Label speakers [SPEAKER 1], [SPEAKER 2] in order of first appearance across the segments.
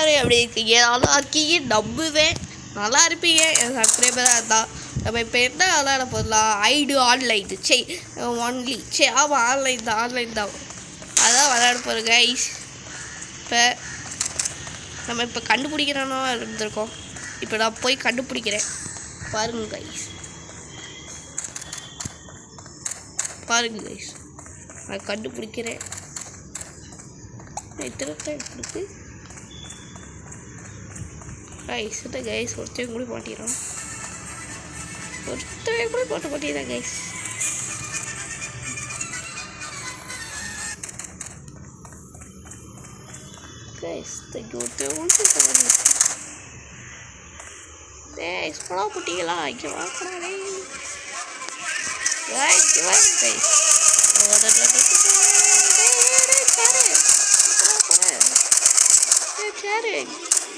[SPEAKER 1] எல்லாரும் எப்படி இருக்கீங்க? நல்லா இருக்கீங்க நம்புவேன். நல்லா இருப்பீங்க என் சப்ஸ்கிரைபராக இருந்தால். நம்ம இப்போ என்ன விளாட போடலாம்? ஐடு ஆன்லைன் ஒன்லி ஆமாம் ஆன்லைன் தான் அதான் விளாட போகிறோம் கைஸ். இப்போ நம்ம இப்போ கண்டுபிடிக்கிறோன்னா இருந்திருக்கோம். இப்போ நான் போய் கண்டுபிடிக்கிறேன். பாருங்க கைஸ், பாருங்க கைஸ், நான் கண்டுபிடிக்கிறேன். இத்தனை இருக்கு கைஸ். இந்த கைஸ் ஒருத்தவங்க கூட மாட்டிடுறோம். ஒருத்தவங்க கூட போட்டு மாட்டிடுறேன் கைஸ். கைஸ் ஒருத்தவங்க கைஸ் கொடா போட்டிங்களா? இங்கே வாங்கடா கைஸ்.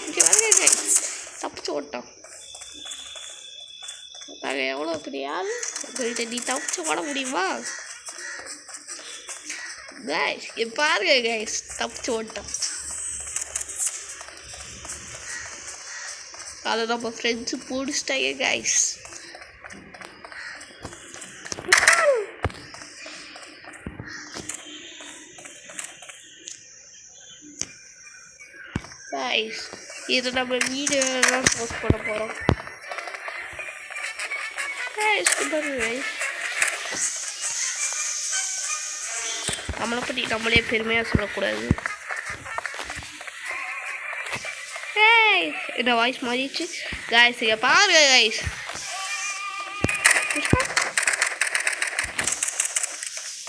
[SPEAKER 1] இங்கே வாங்க கைஸ். தப்பிச்சு ஓட்டோம். நாங்கள் எவ்வளோ பெரிய ஆள் உங்கள்கிட்ட நீ தப்பிச்சு ஓட முடியுமா கைஸ்? பாருங்க கைஸ், தப்பிச்சு ஓட்டோம். அதை நம்ம ஃப்ரெண்ட்ஸு பிடிச்சிட்டாங்க கைஸ். கைஸ் இது நம்ம வீடியோலாம் போஸ்ட் பண்ண போகிறோம் கைஸ். நம்மளை பற்றி நம்மளே பெருமையாக சொல்லக்கூடாது. இந்த வாய்ஸ் மாறிடுச்சு கைஸ். இங்கே பாருங்க கைஸ்,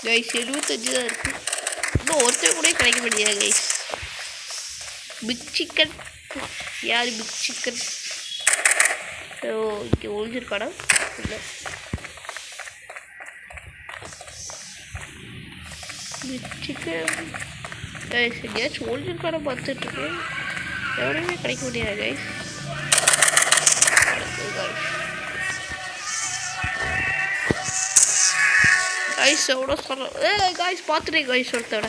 [SPEAKER 1] கைஸ் 75 தான் இருக்குது. இன்னும் ஒருத்தர் கூட கிடைக்க முடியாது கைஸ். பிக் சிக்கன் யார்? பிக் சிக்கன் இங்கே ஒழிஞ்சிருக்காடா? இல்லை பிக் சிக்கன் கைஸ் எங்கேயாச்சும் ஒழிஞ்சிருக்காடா பார்த்துட்ருக்கேன். எவ்வளோமே கிடைக்க முடியாது கைஸ். கைஸ் எவ்வளோ சொல்கிறேன் கைஸ். பார்த்துட்டேன் கைஸ் ஒருத்தோட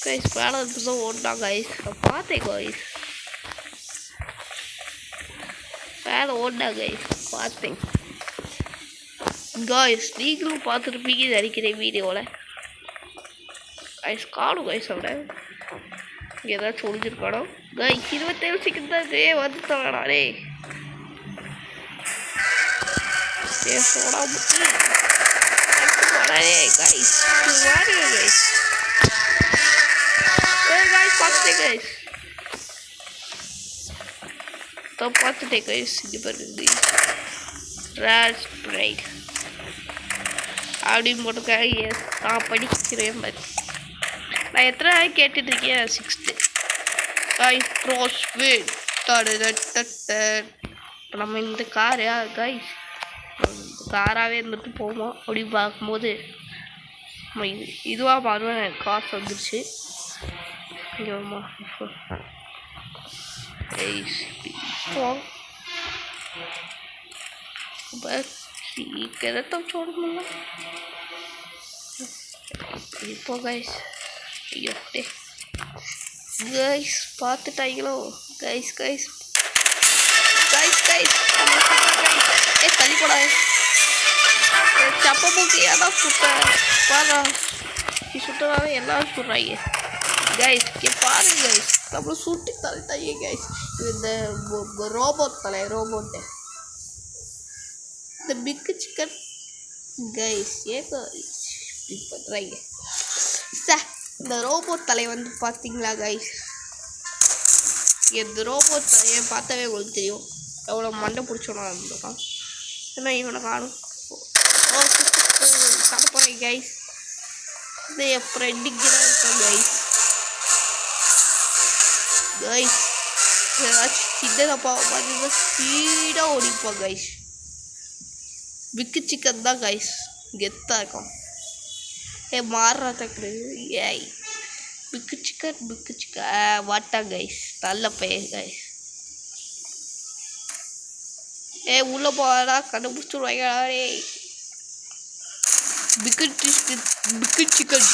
[SPEAKER 1] கைஸ் மேலே தான் ஓடினான் கைஸ். பார்த்தேன் கைஸ், மேலே ஓடினா கைஸ் பார்த்தேன் கைஸ். நீங்களும் பார்த்துருப்பீங்க நினைக்கிறேன் வீடியோவில் கைஸ். காணும் கைஸ் அவட ஏதாச்சும் ஒழிஞ்சிருக்கானோ கைஸ். 27 செகண்ட் தான் வந்து தவறாடே சோடா முட்டி கைஸ். கைஸ் பார்த்துட்டேன் கைஸ், பார்த்துட்டேன் கைஸ். இங்கே பாருங்க ராஸ்பிரைட் அப்படின்னு போட்டுருக்காங்க. நான் படிக்கிறேன் பாரு. நான் எத்தனை நாள் கேட்டுட்ருக்கேன்? 6th guys. ப்ரோஸ்வீட் இப்போ நம்ம இந்த கார் கைஸ் காராகவே இருந்துட்டு போவோம். அப்படி பார்க்கும்போது நம்ம இதுவாக மாறுவேன். எனக்கு காசு வந்துடுச்சு. இங்கே இப்போ சீக்கிரத்தை சொல்லணும்ல இப்போ கைஸ். ஐயோ கைஸ் பார்த்துட்டாங்களோ கைஸ். கைஸ் கைஸ் கைஸ் தள்ளிப்படாது சப்ப மூக்கி அதான் சுட்டேன் பாரா. சுட்டதாவே எல்லாரும் சுடுறாங்க கைஸ். பாருங்க கைஸ், நம்மள சுட்டி தள்ளிட்டாங்க கைஸ். இந்த ரோபோட் தலை ரோபோட்டு இந்த பிக்கு சிக்கன் கைஸ். ஏதோ இப்படி பண்ணுறாங்க சார். இந்த ரோபோட் தலை வந்து பார்த்தீங்களா கைஸ்? இந்த ரோபோட் தலையை பார்த்தாவே உங்களுக்கு தெரியும் எவ்வளோ மண்டை பிடிச்சோன்னா இருந்திருக்கான். ஏன்னா இவனை காணும் சாப்பிட்றேன் கைஸ். இது என் ஃப்ரெண்டுக்கு தான் இருக்கேன் கைஸ். கைஸ் ஏதாச்சும் சின்னதப்பா பார்த்தீங்கன்னா ஸ்பீடாக ஓடிப்போம் கைஸ். பிக்கு சிக்கன் தான் கைஸ் கெத்தாக இருக்கும். மாறுறத கிடையாது. ஏய் பிக்கு சிக்கன் வாட்டா கைஸ். நல்ல பெயர் கைஸ். உள்ளே போடா கண்டுபிடிச்சிடுவாங்க. பிக்கு சிக்கன்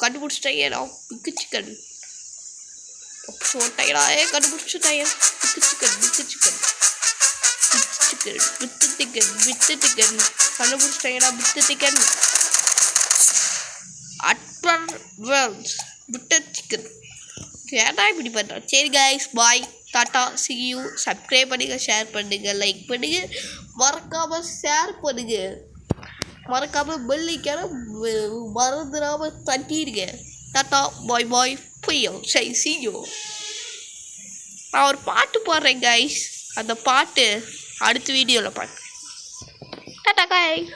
[SPEAKER 1] கண்டுபிடிச்சிட்டேன். பிக்கு சிக்கன் போட்டாங்களா கண்டுபிடிச்சிட்டாங்க. With chicken கண்டுபிடிச்சிட்டாங்கடா. With chicken அட்வர் world விட்டு சிக்கன். ஏன்டா இப்படி பண்ணுறோம்? சரி guys, bye, tata, see you. Subscribe பண்ணுங்க, ஷேர் பண்ணுங்க, லைக் பண்ணுங்க, மறக்காமல் ஷேர் பண்ணுங்க, மறக்காமல் பெல்லைக்கான மறந்துடாமல் தட்டிடுங்க. டாட்டா, பாய் பாய், புயோ, சரி see you. நான் ஒரு பாட்டு பாடுறேன் கைஸ், அந்த பாட்டு அடுத்த வீடியோவில் பார்க்குறேன். Tata guys.